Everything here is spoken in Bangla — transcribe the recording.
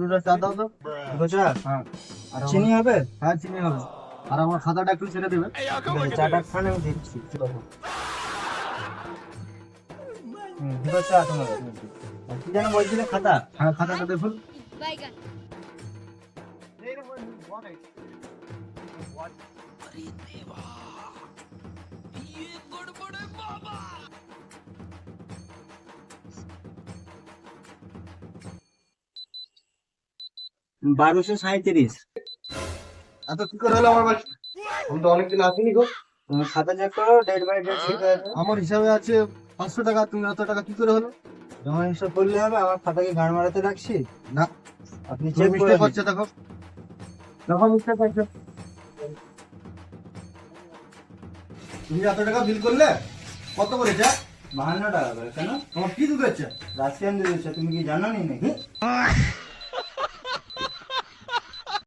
দুটো চা দাও তো। দুটো চা? হ্যাঁ। আর চিনি হবে? হ্যাঁ চিনি হবে। আর আমার খাতাটা একটু ছেড়ে দেবে। চাটা খান আমি দিচ্ছি। দুটো চা তোমার। কি যেন বলছিলে খাতা? হ্যাঁ খাতাটা দেখুন। বারোশো 37। এত কি করে হলো আমার বাড়ি? আমি তো অনেকদিন আসিনি গো। তুমি খাতা চেক করো, ডেট বাই ডেট ঠিক আছে। আমার হিসাবে আছে 500 টাকা, তুমি এত টাকা কি করে হলো? যখন হিসাব করলে হবে, আমার খাতাকে গান মারাতে রাখছি। না, আপনি তুমি চেক করে মিস্টেক করছো দেখো। যখন মিস্টেক করছো। তুমি এত টাকা বিল করলে কত করে চা? 52 টাকা করে। কেন? আমার কি দুধ হচ্ছে? রাশিয়ান দুধ হচ্ছে, তুমি কি জানো নি নাকি?